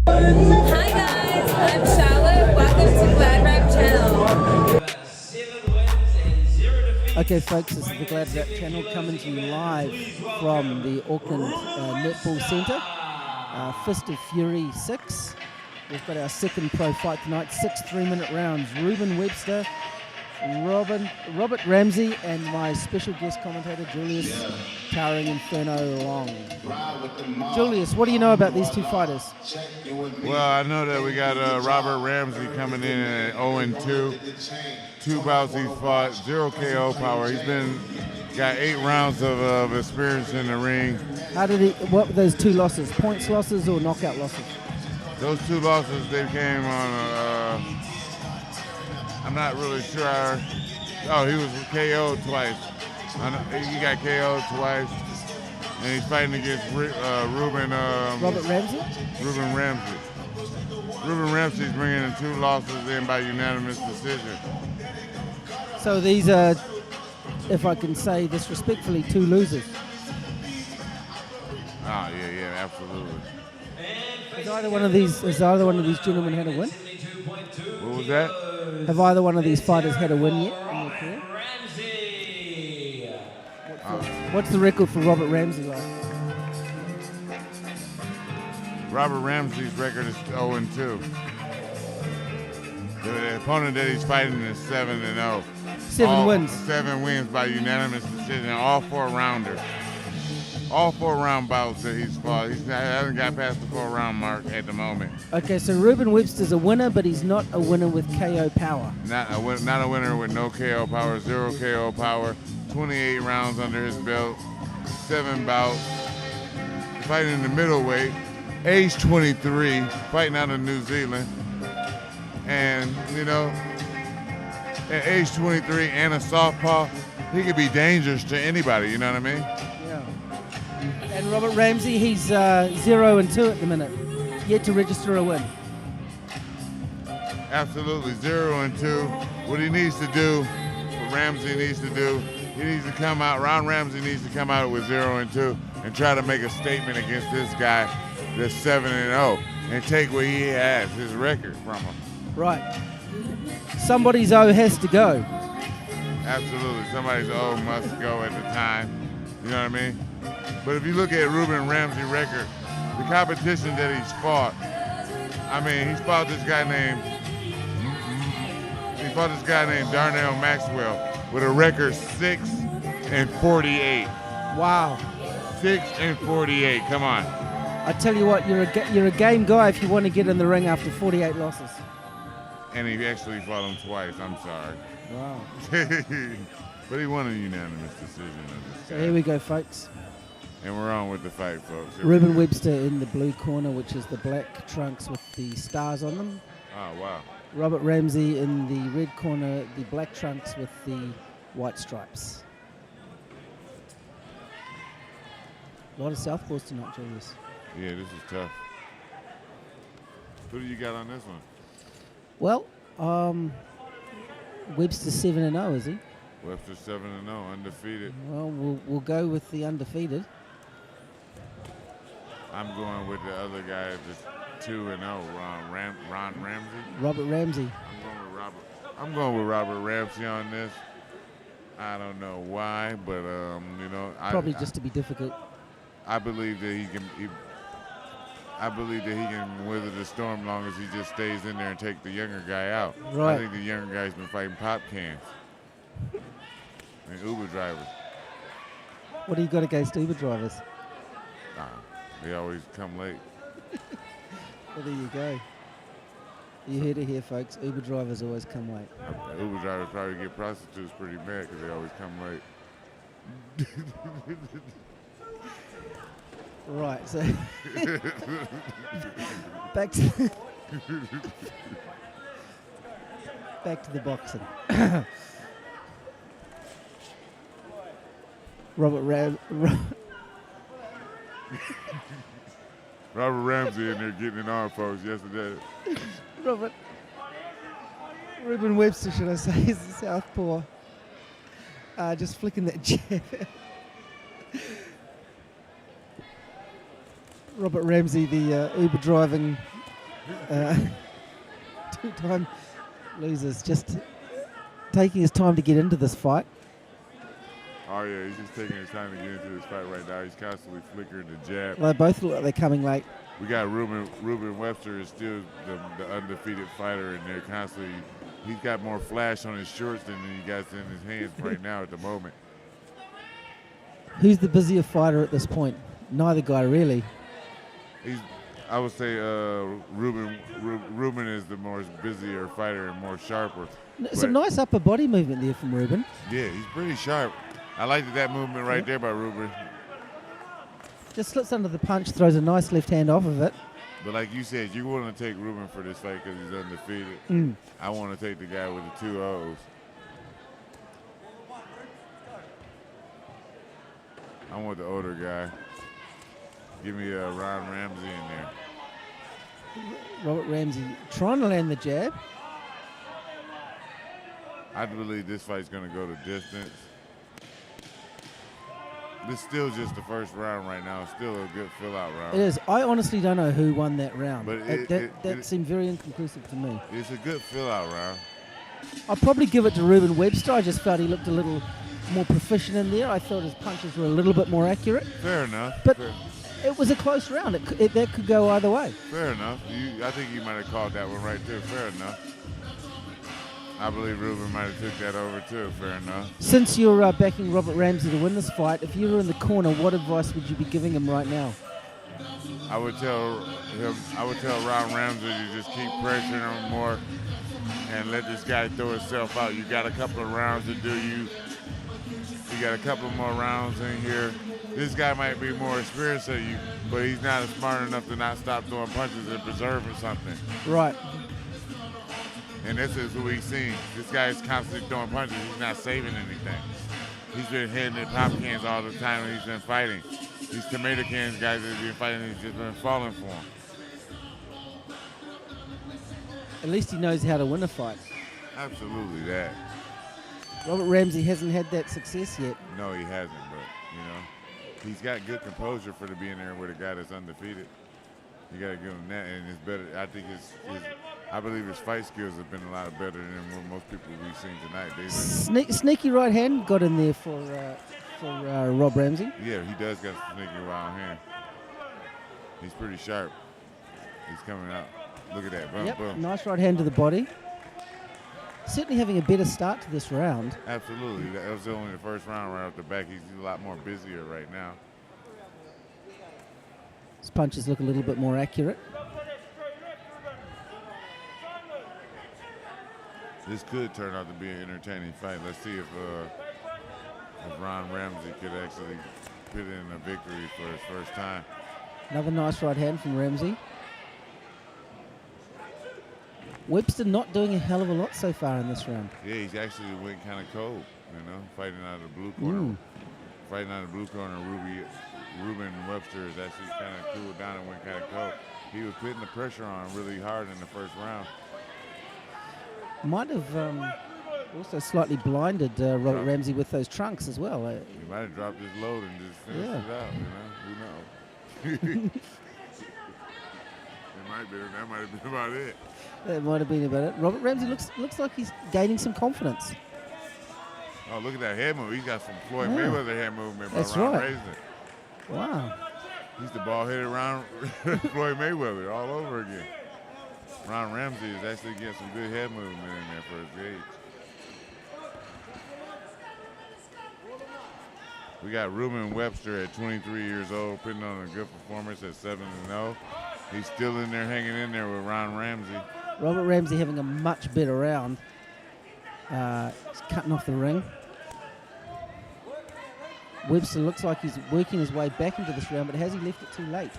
Hi guys, I'm Charlotte. Welcome to GladrapChannel. Okay, folks, this is the GladrapChannel coming to you live from the Auckland Netball Centre. Fist of Fury 6. We've got our second pro fight tonight, 6 3-minute rounds. Reuben, Webster, Robert Ramsey, and my special guest commentator, Julius, Towering Inferno Long. Julius, what do you know about these two fighters? Well, I know that we got Robert Ramsey coming in at 0-2. 2 bouts he's fought, 0 KO power. He's got 8 rounds of experience in the ring. What were those 2 losses? Points losses or knockout losses? Those 2 losses, they came on, I'm not really sure. Oh, he was KO'd twice. He got KO'd twice. And he's fighting against Reuben. Robert Ramsey? Reuben Ramsey. Reuben Ramsey's bringing in 2 losses in by unanimous decision. So these are, if I can say this respectfully, 2 losers. Oh, yeah, absolutely. Has either one of these gentlemen had a win? What was that? Have either one of these fighters had a win yet in their career? What's the record for Robert Ramsey like? Robert Ramsey's record is 0-2. The opponent that he's fighting is 7-0. 7 wins. 7 wins by unanimous decision, all 4-rounders. All 4-round bouts that he's fought. He hasn't got past the 4-round mark at the moment. Okay, so Reuben Webster's a winner, but he's not a winner with KO power. Not a winner with no KO power, 0 KO power, 28 rounds under his belt, 7 bouts. Fighting in the middleweight, age 23, fighting out of New Zealand. And, at age 23 and a southpaw, he could be dangerous to anybody, you know what I mean? And Robert Ramsey, he's 0-2 at the minute, yet to register a win. Absolutely, 0-2. What he needs to do, what Ramsey needs to do, he needs to come out, Ron Ramsey needs to come out with 0-2 and try to make a statement against this guy that's 7-0 and take what he has, his record from him. Right. Somebody's O has to go. Absolutely, somebody's O must go at the time, you know what I mean? But if you look at Reuben Ramsey's record, the competition that he's fought, he's fought this guy named Darnell Maxwell with a record 6-48. Wow. 6-48. Come on. I tell you what, you're a game guy if you want to get in the ring after 48 losses. And he actually fought him twice. I'm sorry. Wow. But he won a unanimous decision. So here we go, folks. And we're on with the fight, folks. Reuben Webster in the blue corner, which is the black trunks with the stars on them. Oh, wow. Robert Ramsey in the red corner, the black trunks with the white stripes. A lot of southpaws tonight, Julius. Yeah, this is tough. Who do you got on this one? Well, Webster's 7-0, is he? Webster 7-0, undefeated. Well, we'll go with the undefeated. I'm going with the other guy, the 2-0, Ron Ramsey. Robert Ramsey. I'm going with Robert Ramsey on this. I don't know why, but probably just to be difficult. I believe that he can. I believe that he can weather the storm long as he just stays in there and take the younger guy out. Right. I think the younger guy's been fighting pop cans and Uber drivers. What do you got against Uber drivers? They always come late. Well, there you go. You heard it here, folks. Uber drivers always come late. Uber drivers probably get prostitutes pretty bad because they always come late. Right, so back to the boxing. Robert Ramsey in there getting it on, folks, yesterday. Reuben Webster, should I say, is the southpaw. Just flicking that jab. Robert Ramsey, the Uber driving two-time losers, just taking his time to get into this fight. Oh, yeah, he's just taking his time to get into this fight right now. He's constantly flickering the jab. They both look like they're coming late. We got Reuben Webster is still the undefeated fighter, and they're constantly, he's got more flash on his shorts than he got in his hands right now at the moment. Who's the busier fighter at this point? Neither guy, really. I would say Reuben is the more busier fighter and more sharper. Some nice upper body movement there from Reuben. Yeah, he's pretty sharp. I liked that movement right there by Reuben. Just slips under the punch, throws a nice left hand off of it. But like you said, you want to take Reuben for this fight because he's undefeated. I want to take the guy with the 2 O's. I want the older guy. Give me Ron Ramsey in there. Robert Ramsey trying to land the jab. I believe this fight's going to go to distance. This is still just the first round right now. It's still a good fill-out round. It is. I honestly don't know who won that round. But that seemed very inconclusive to me. It's a good fill-out round. I'll probably give it to Reuben Webster. I just felt he looked a little more proficient in there. I thought his punches were a little bit more accurate. Fair enough. But it was a close round. That could go either way. Fair enough. I think you might have called that one right there. Fair enough. I believe Reuben might have took that over too. Fair enough. Since you're backing Robert Ramsey to win this fight, if you were in the corner, what advice would you be giving him right now? I would tell Ron Ramsey to just keep pressuring him more and let this guy throw himself out. You got a couple of rounds to do. You got a couple more rounds in here. This guy might be more experienced than you, but he's not smart enough to not stop throwing punches and preserving something. Right. And this is what we've seen. This guy is constantly throwing punches. He's not saving anything. He's been hitting the pop cans all the time when he's been fighting. These tomato cans guys that have been fighting, he's just been falling for him. At least he knows how to win a fight. Absolutely that. Robert Ramsey hasn't had that success yet. No, he hasn't, but, he's got good composure for to be in there with a guy that's undefeated. You got to give him that, and it's better. I think I believe his fight skills have been a lot better than what most people we've seen tonight. Sneaky right hand got in there for Rob Ramsey. Yeah, he does got some sneaky wild hand. He's pretty sharp. He's coming out. Look at that. Boom, boom. Nice right hand to the body. Certainly having a better start to this round. Absolutely. That was only the first round right off the back. He's a lot more busier right now. His punches look a little bit more accurate. This could turn out to be an entertaining fight. Let's see if Ron Ramsey could actually put in a victory for his first time. Another nice right hand from Ramsey. Webster not doing a hell of a lot so far in this round. Yeah, he's actually went kind of cold, fighting out of the blue corner. Fighting out of the blue corner, Reuben Webster is actually kind of cooled down and went kind of cold. He was putting the pressure on really hard in the first round. Might have also slightly blinded Robert Ramsey with those trunks as well. He might have dropped his load and just finished it out, Who knows? That might have been about it. That might have been about it. Robert Ramsey looks like he's gaining some confidence. Oh, look at that head move. He's got some Floyd Mayweather head movement by That's Ron right. Ramsey. Wow. He's the ball-headed Floyd Mayweather all over again. Ron Ramsey is actually getting some good head movement in there for his age. We got Reuben Webster at 23 years old, putting on a good performance at 7-0. He's still in there, hanging in there with Ron Ramsey. Robert Ramsey having a much better round. He's cutting off the ring. Webster looks like he's working his way back into this round, but has he left it too late?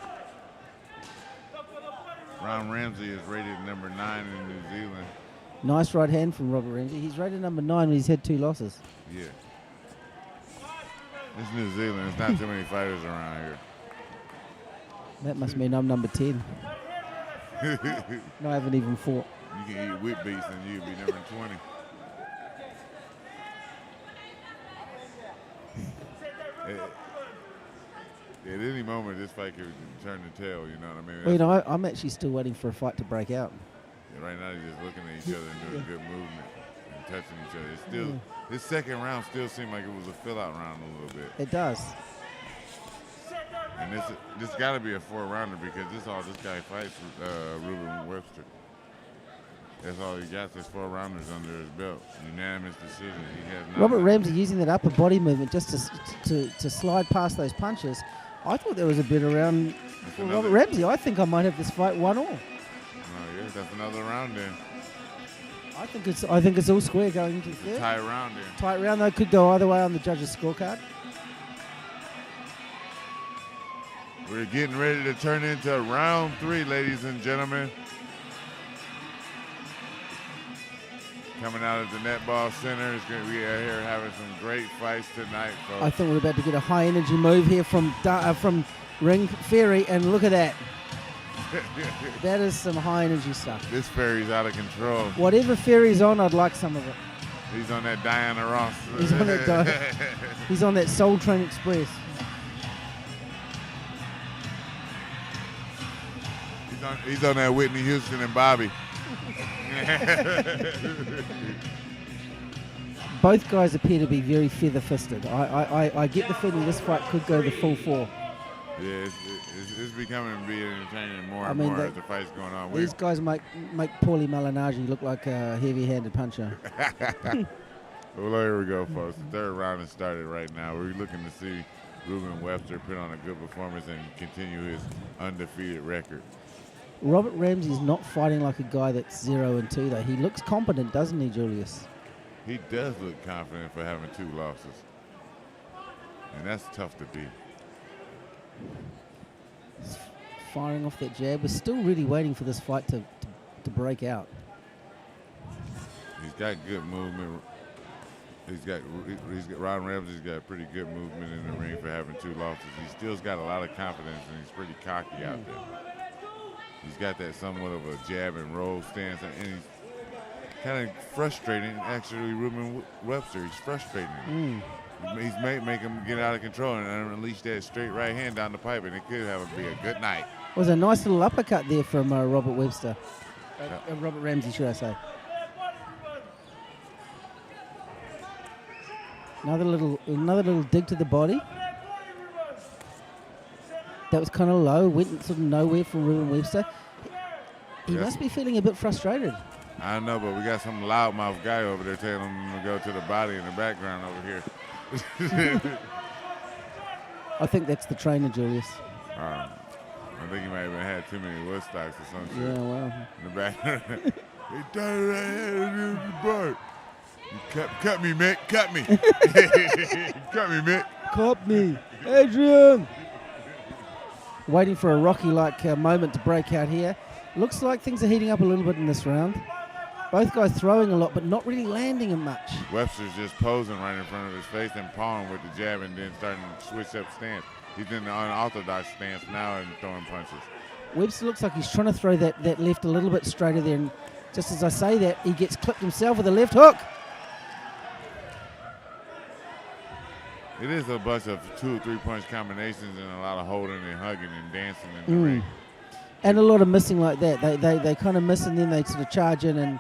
Ron Ramsey is rated number 9 in New Zealand. Nice right hand from Robert Ramsey. He's rated number 9 when he's had 2 losses. Yeah. It's New Zealand. There's not too many fighters around here. That must mean I'm number 10. No, I haven't even fought. You can eat wheat beats and you'll be number 20. At any moment, this fight could turn the tail. You know what I mean? Well, you know, I'm actually still waiting for a fight to break out. Yeah, right now, they're just looking at each other and doing good movement and touching each other. It's still this second round still seemed like it was a fill-out round a little bit. It does. And this got to be a 4-rounder because this guy fights Reuben Webster. That's all he got. There's 4 rounders under his belt. Unanimous decision. He has Robert Ramsey using that upper body movement just to slide past those punches. I thought there was a better round for Robert Ramsey. I think I might have this fight 1-1. Oh yeah, that's another round then. I think it's all square going into the third. Tight round then. Tight round though, could go either way on the judges' scorecard. We're getting ready to turn into round 3, ladies and gentlemen. Coming out of the Netball Center, it's going to be out here having some great fights tonight, folks. I think we're about to get a high energy move here from Ring Ferry, and look at that. That is some high energy stuff. This Ferry's out of control. Whatever Ferry's on, I'd like some of it. He's on that Diana Ross. He's on that. He's on that Soul Train Express. He's on that Whitney Houston and Bobby. Both guys appear to be very feather-fisted. I get the feeling this fight could go the full 4. Yeah, it's becoming entertaining more and more as the fight's going on. These guys make Paulie Malignaggi look like a heavy-handed puncher. Well, here we go, folks. The third round has started right now. We're looking to see Reuben Webster put on a good performance and continue his undefeated record. Robert Ramsey's not fighting like a guy that's 0-2, though. He looks competent, doesn't he, Julius? He does look confident for having 2 losses. And that's tough to beat. Firing off that jab. We're still really waiting for this fight to break out. He's got good movement. Ron Ramsey's got pretty good movement in the ring for having 2 losses. He still's got a lot of confidence and he's pretty cocky out there. He's got that somewhat of a jab and roll stance, and he's kind of frustrating. Actually, Reuben Webster, he's frustrating him. He's make him get out of control and unleash that straight right hand down the pipe, and it could be a good night. It was a nice little uppercut there from Robert Webster. Robert Ramsey, should I say. Another little dig to the body. That was kind of low, went sort of nowhere from Reuben Webster. He must be feeling a bit frustrated. I don't know, but we got some loudmouth guy over there telling him to go to the body in the background over here. I think that's the trainer, Julius. I think he might have had too many Woodstocks or some shit. Yeah, well. In the background. He turned around in the butt. Cut me, Mick. Cut me. Cut me, Mick. Cut me. Adrian. Waiting for a Rocky-like moment to break out here. Looks like things are heating up a little bit in this round. Both guys throwing a lot, but not really landing him much. Webster's just posing right in front of his face and pawing with the jab and then starting to switch up stance. He's in the unorthodox stance now and throwing punches. Webster looks like he's trying to throw that left a little bit straighter there. And just as I say that, he gets clipped himself with a left hook. It is a bunch of 2 or 3 punch combinations and a lot of holding and hugging and dancing in the ring. And a lot of missing like that. They kind of miss and then they sort of charge in and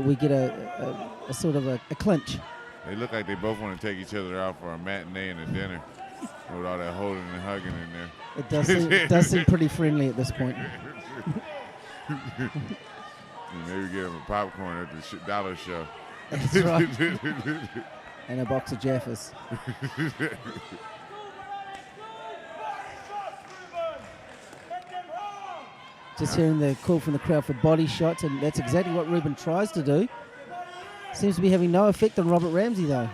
we get a sort of a clinch. They look like they both want to take each other out for a matinee and a dinner with all that holding and hugging in there. It does seem pretty friendly at this point. Maybe get them a popcorn at the dollar show. That's right. And a box of Jaffas. Just hearing the call from the crowd for body shots, and that's exactly what Reuben tries to do. Seems to be having no effect on Robert Ramsey, though.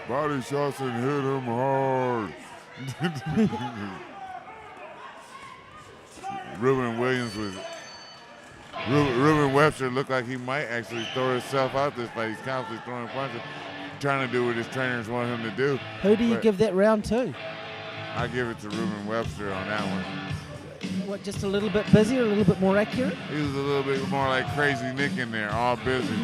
Body shots and hit him hard. Reuben Webster looked like he might actually throw himself out this fight. He's constantly throwing punches, trying to do what his trainers want him to do. Who do you give that round to? I give it to Reuben Webster on that one. What, just a little bit busy or a little bit more accurate? He was a little bit more like Crazy Nick in there, all busy.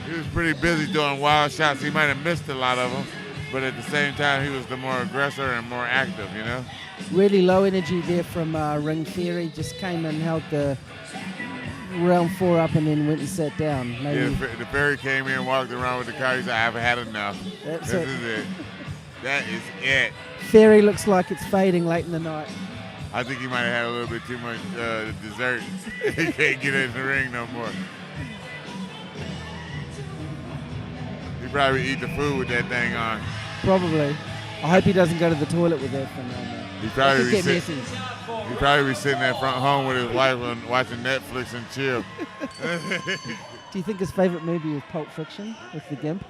He was pretty busy doing wild shots. He might have missed a lot of them, but at the same time, he was the more aggressor and more active, you know? Really low energy there from Ring Theory. Just came in, held the round 4 up, and then went and sat down. Maybe. Yeah, the Fairy came in, walked around with the car. He said, I've had enough. This is it. That is it. Fairy looks like it's fading late in the night. I think he might have had a little bit too much dessert. He can't get in the ring no more. He probably eat the food with that thing on. Probably. I hope he doesn't go to the toilet with that thing on there. He'd probably be messy. at front home with his wife and watching Netflix and chill. Do you think his favorite movie was Pulp Fiction with the Gimp?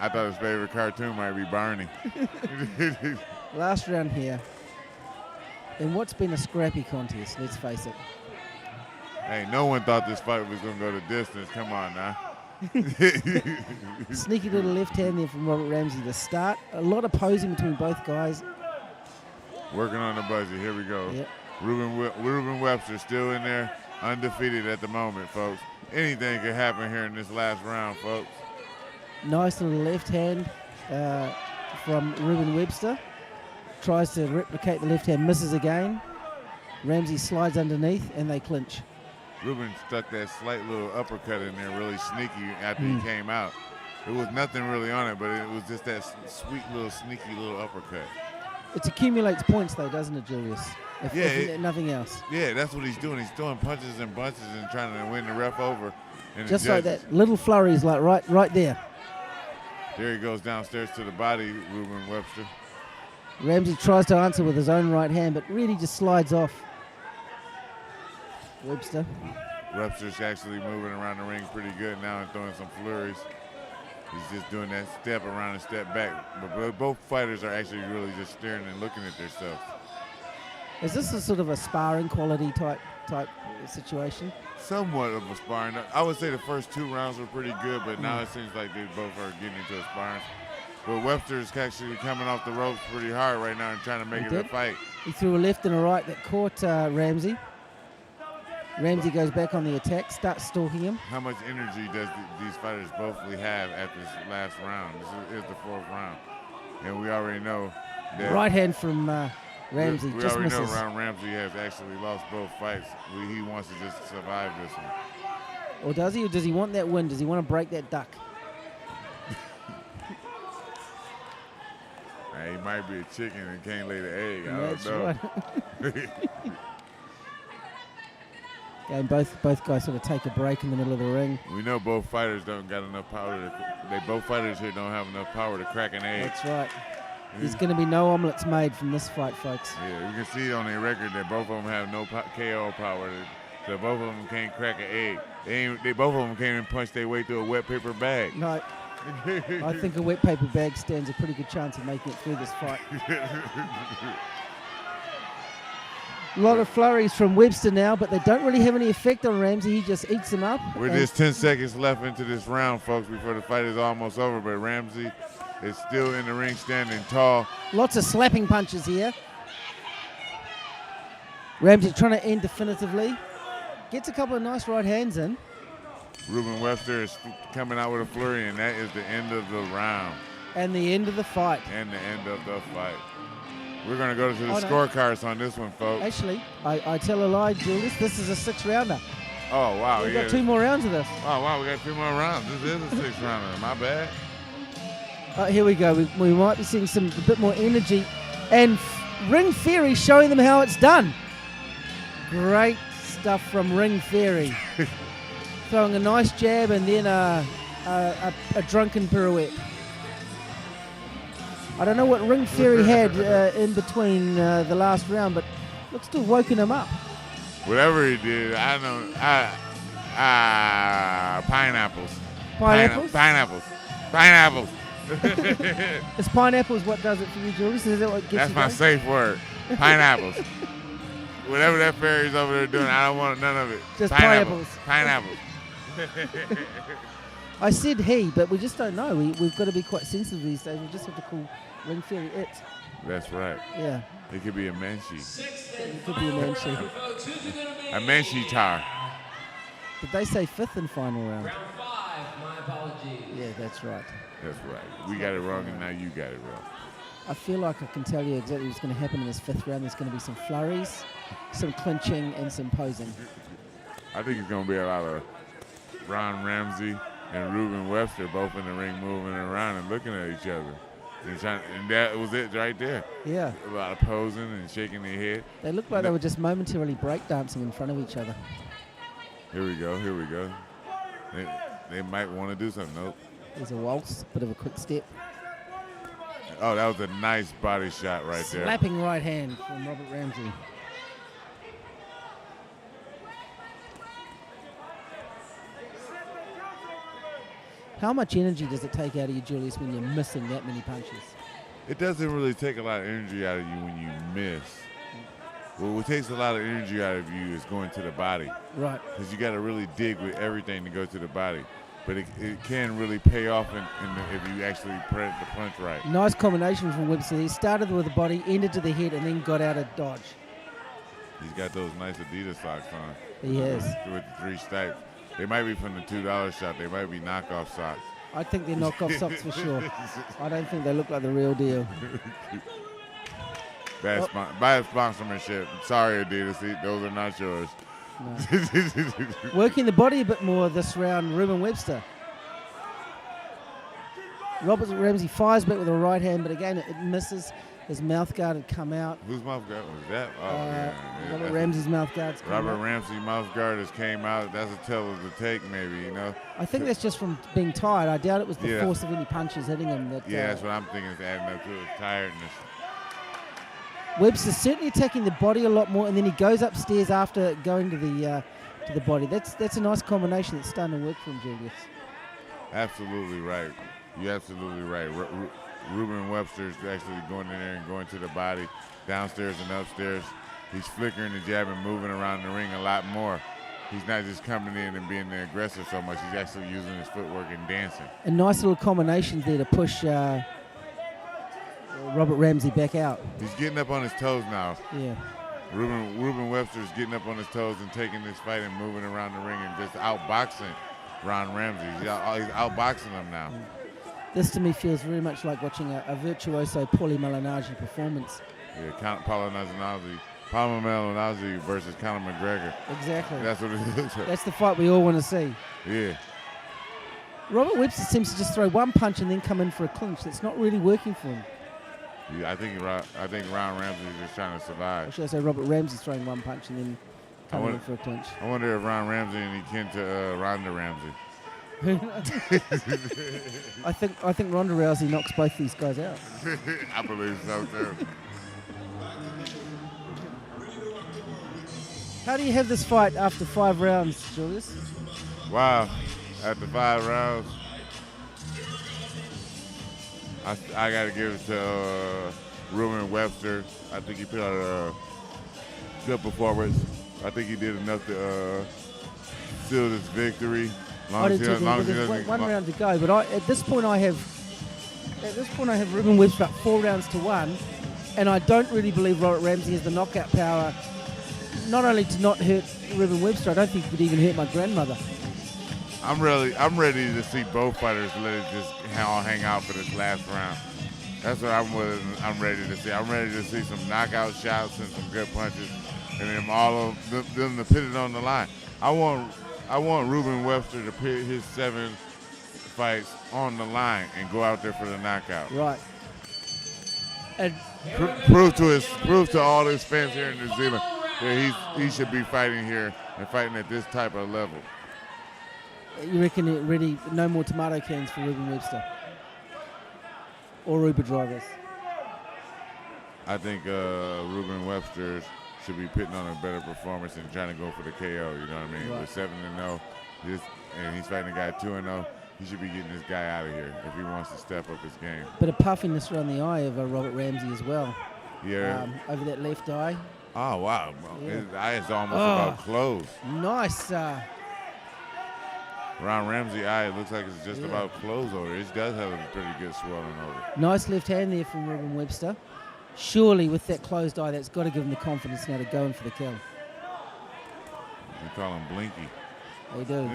I thought his favorite cartoon might be Barney. Last round here. In what's been a scrappy contest, let's face it. Hey, no one thought this fight was going to go the distance. Come on now. Sneaky little left hand there from Robert Ramsey to start. A lot of posing between both guys. Working on the buzzer. Here we go. Yep. Reuben Webster still in there, undefeated at the moment, folks. Anything could happen here in this last round, folks. Nice little left hand from Reuben Webster. Tries to replicate the left hand, misses again. Ramsey slides underneath, and they clinch. Reuben stuck that slight little uppercut in there, really sneaky after he came out. It was nothing really on it, but it was just that sweet little sneaky little uppercut. It accumulates points, though, doesn't it, Julius? If nothing else. Yeah, that's what he's doing. He's throwing punches and bunches and trying to win the ref over. And just like that. Little flurries, like right there. There he goes downstairs to the body, Reuben Webster. Ramsey tries to answer with his own right hand, but really just slides off. Webster's actually moving around the ring pretty good now and throwing some flurries. He's just doing that step around and step back. But both fighters are actually really just staring and looking at themselves. Is this a sort of a sparring quality type situation? Somewhat of a sparring. I would say the first 2 rounds were pretty good, but now it seems like they both are getting into a sparring. But Webster's actually coming off the ropes pretty hard right now and trying to make it a fight. He threw a left and a right that caught Ramsey. Ramsey goes back on the attack, starts stalking him. How much energy does these fighters both have at this last round? This is the 4th round. And we already know that. Right hand from Ramsey. We just already misses. know Ramsey has actually lost both fights. He wants to just survive this one. Or does he? Or does he want that win? Does he want to break that duck? He might be a chicken and can't lay the egg. I That's don't know. Right. And both guys sort of take a break in the middle of the ring. We know both fighters don't got enough power. Both fighters here don't have enough power to crack an egg. That's right. There's going to be no omelets made from this fight, folks. Yeah, you can see on their record that both of them have no KO power. So both of them can't crack an egg. Both of them can't even punch their way through a wet paper bag. No. I think a wet paper bag stands a pretty good chance of making it through this fight. A lot of flurries from Webster now, but they don't really have any effect on Ramsey. He just eats them up. We're just 10 seconds left into this round, folks, before the fight is almost over. But Ramsey is still in the ring standing tall. Lots of slapping punches here. Ramsey trying to end definitively. Gets a couple of nice right hands in. Reuben Webster is coming out with a flurry, and that is the end of the round. And the end of the fight. And the end of the fight. We're going to go to the scorecards on this one, folks. Actually, I tell a lie, Julius. This is a 6-rounder. Oh, wow. We've got 2 more rounds of this. Oh, wow. We got 2 more rounds. This is a 6-rounder. My bad. Here we go. We might be seeing a bit more energy. And Ring Theory showing them how it's done. Great stuff from Ring Theory. Throwing a nice jab and then a drunken pirouette. I don't know what Ring Theory had in between the last round, but looks to have woken him up. Whatever he did, I don't know. Pineapples. Pineapples? Pineapples. Is pineapples what does it for you, Julius? Is that what gets That's you my going? safe word. Pineapples. Whatever that fairy's over there doing, I don't want none of it. Just pineapples. Pineapples. I said he, but we just don't know. We've got to be quite sensitive these days. We just have to call Ring Theory it. That's right. Yeah. It could be a Manchi. It could be a Manchi. A Manchi tar. Did they say 5th and final round? Round 5, my apologies. Yeah, that's right. That's right. We got it wrong, and now you got it wrong. I feel like I can tell you exactly what's going to happen in this 5th round. There's going to be some flurries, some clinching, and some posing. I think it's going to be a lot of Ron Ramsey and Reuben Webster both in the ring moving around and looking at each other. And that was it right there. Yeah. A lot of posing and shaking their head. They looked like they were just momentarily breakdancing in front of each other. Here we go, here we go. They might want to do something. Nope. There's a waltz, bit of a quick step. Oh, that was a nice body shot right there. Slapping right hand from Robert Ramsey. How much energy does it take out of you, Julius, when you're missing that many punches? It doesn't really take a lot of energy out of you when you miss. What takes a lot of energy out of you is going to the body. Right. Because you got to really dig with everything to go to the body. But it can really pay off if you actually press the punch right. Nice combination from Webster. He started with the body, ended to the head, and then got out of dodge. He's got those nice Adidas socks on. He has. With the 3 stripes. They might be from the $2 shop. They might be knockoff socks. I think they're knockoff socks for sure. I don't think they look like the real deal. Bad sponsorship. Sorry, Adidas. Those are not yours. No. Working the body a bit more this round, Reuben Webster. Robert Ramsey fires back with a right hand, but again it misses. His mouth guard had come out. Whose mouth guard was that? Oh, yeah. Robert Ramsey's mouth guard's come Robert out. Ramsey's mouth guard has came out. That's a tell of the take, maybe, you know. I think that's just from being tired. I doubt it was the force of any punches hitting him. That's what I'm thinking is adding up to his tiredness. Webster's certainly attacking the body a lot more, and then he goes upstairs after going to the body. That's a nice combination that's starting to work for him, Julius. Absolutely right. You're absolutely right. Reuben Webster's actually going in there and going to the body, downstairs and upstairs. He's flickering the jab and moving around the ring a lot more. He's not just coming in and being the aggressor so much. He's actually using his footwork and dancing. A nice little combination there to push Robert Ramsey back out. He's getting up on his toes now. Yeah. Reuben Webster's getting up on his toes and taking this fight and moving around the ring and just outboxing Ron Ramsey. He's outboxing him now. This to me feels very much like watching a virtuoso Paulie Malignaggi performance. Yeah, Palmer Malignaggi versus Conor McGregor. Exactly. That's what it is. That's the fight we all want to see. Yeah. Robert Webster seems to just throw one punch and then come in for a clinch. That's not really working for him. Yeah, I think Ron Ramsey is just trying to survive. Or should I say Robert Ramsey's throwing one punch and then coming in for a clinch. I wonder if Ron Ramsey and he kin to Ronda Ramsey. I think Ronda Rousey knocks both these guys out. I believe so too. How do you have this fight after 5 rounds, Julius? Wow, after 5 rounds, I got to give it to Reuben Webster. I think he put out a good performance. I think he did enough to seal this victory. There's 1 round to go, but at this point I have Reuben Webster up 4 rounds to 1, and I don't really believe Robert Ramsey has the knockout power. Not only to not hurt Reuben Webster, I don't think he could even hurt my grandmother. I'm ready to see both fighters let it just all hang out for this last round. That's what I'm ready to see. I'm ready to see some knockout shots and some good punches, and them to put it on the line. I want Reuben Webster to put his 7 fights on the line and go out there for the knockout. Right. And prove to all his fans here in New Zealand that he should be fighting here and fighting at this type of level. You reckon really no more tomato cans for Reuben Webster? Or Uber drivers? I think Reuben Webster should be putting on a better performance and trying to go for the KO, you know what I mean? Right. With 7-0, and he's fighting a guy 2-0, he should be getting this guy out of here if he wants to step up his game. Bit of puffiness around the eye of Robert Ramsey as well. Yeah. Over that left eye. Oh, wow. Yeah. His eye is almost about closed. Nice. Ron Ramsey's eye, it looks like it's just about closed over. It does have a pretty good swelling over. Nice left hand there from Reuben Webster. Surely with that closed eye, that's got to give him the confidence now to go in for the kill. We call him Blinky. They do.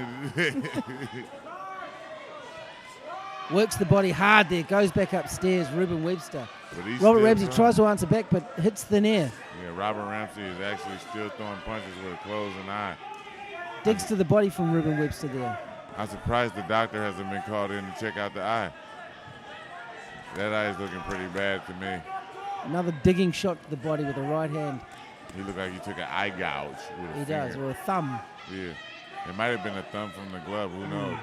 Works the body hard there, goes back upstairs, Reuben Webster. But he's Robert still Ramsey throwing. tries to answer back, but hits thin air. Yeah, Robert Ramsey is actually still throwing punches with a closing eye. Digs to the body from Reuben Webster there. I'm surprised the doctor hasn't been called in to check out the eye. That eye is looking pretty bad to me. Another digging shot to the body with the right hand. He looked like he took an eye gouge with a He finger. does, or a thumb. Yeah. It might have been a thumb from the glove. Who knows?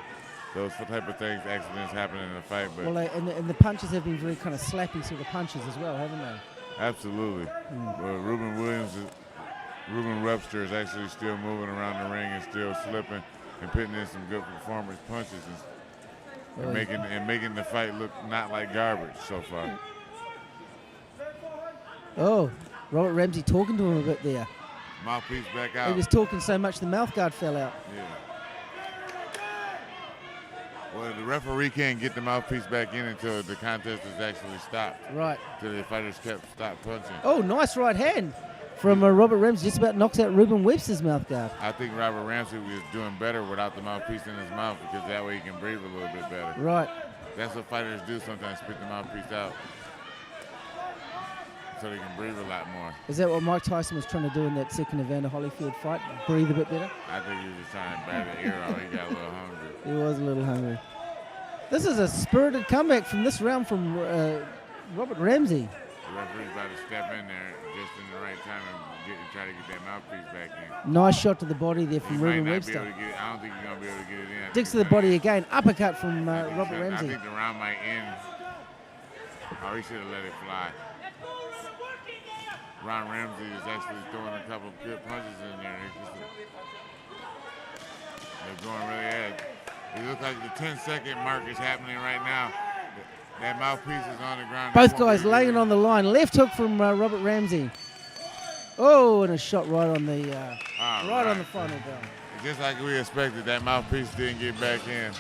Those type of things, accidents happen in a fight. But Well, and the punches have been very kind of slappy sort of punches as well, haven't they? absolutely. But Reuben Webster is actually still moving around the ring and still slipping and putting in some good performance punches and making the fight look not like garbage so far. Oh, Robert Ramsey talking to him a bit there. Mouthpiece back He out. was talking so much the mouth guard fell out. Yeah. Well, the referee can't get the mouthpiece back in until the contest is actually stopped. Right. Until the fighters stop punching. Oh, nice right hand from Robert Ramsey. Just about knocks out Reuben Webster's mouth guard. I think Robert Ramsey was doing better without the mouthpiece in his mouth because that way he can breathe a little bit better. Right. That's what fighters do sometimes, spit the mouthpiece out so they can breathe a lot more. Is that what Mike Tyson was trying to do in that second Evander Holyfield fight? Breathe a bit better? I think he was just trying to bat the ear out. He got a little hungry. He was a little hungry. This is a spirited comeback from this round from Robert Ramsey. The referee's about to step in there just in the right time and try to get that mouthpiece back in. Nice shot to the body there He from might Reuben not be Webster. able to get it. I don't think he's going to be able to get it in. I Digs to think the body again. Uppercut from Robert I Ramsey. think the round might end. Oh, he should have let it fly. Ron Ramsey is actually throwing a couple of good punches in there. They're going really ahead. It looks like the 10-second mark is happening right now. That mouthpiece is on the ground. Both guys laying it on the line. Left hook from Robert Ramsey. Oh, and a shot right on the on the final bell. Just like we expected, that mouthpiece didn't get back in.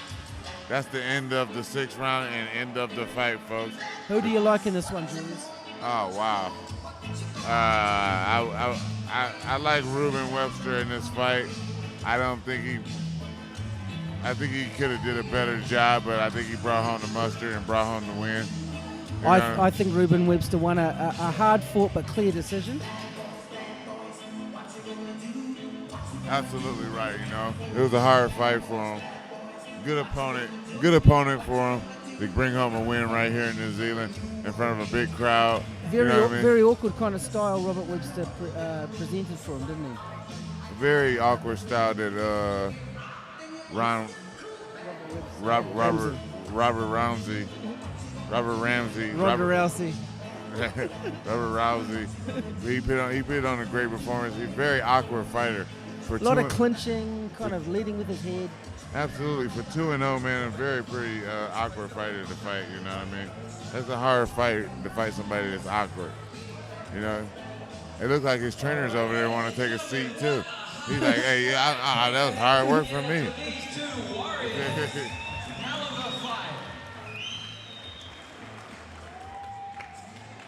That's the end of the 6th round and end of the fight, folks. Who do you like in this one, Julius? Oh, wow. I like Reuben Webster in this fight. I think he could have did a better job, but I think he brought home the mustard and brought home the win. I think Reuben Webster won a hard-fought but clear decision. Absolutely right, It was a hard fight for him. Good opponent for him to bring home a win right here in New Zealand in front of a big crowd. Very awkward kind of style Robert Webster presented for him, didn't he? Very awkward style that Robert Ramsey. He put on a great performance. He's a very awkward fighter. A lot of clinching, kind of leading with his head. Absolutely. For 2-0, man, a very pretty awkward fighter to fight, you know what I mean? That's a hard fight to fight somebody that's awkward, It looks like his trainers over there want to take a seat, too. He's like, hey, that was hard work for me.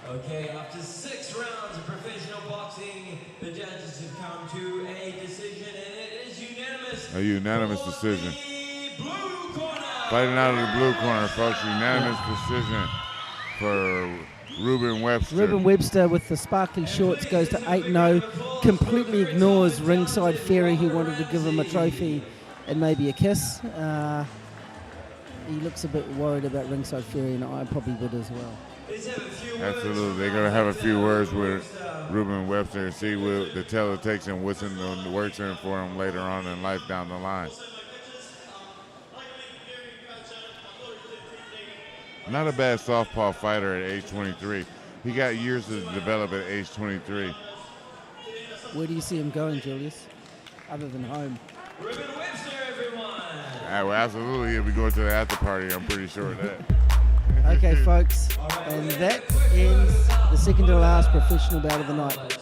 Okay, after 6 rounds of professional boxing, the judges have come to a decision, and it is unanimous. A unanimous decision. Blue corner. Fighting out of the blue corner, folks. Unanimous decision for Reuben Webster. Reuben Webster with the sparkly shorts goes to 8-0. Completely ignores ringside Ferry, who wanted to give him a trophy and maybe a kiss. He looks a bit worried about ringside Ferry, and I probably would as well. Absolutely. They're going to have a few words with Reuben Webster and see what the teller takes and what's in the works in for him later on in life down the line. Not a bad southpaw fighter at age 23. He got years to develop at age 23. Where do you see him going, Julius, other than home? Reuben Webster, everyone. Well, absolutely. He'll be going to the after party. I'm pretty sure of that. Okay, folks, and that ends the second to last professional bout of the night.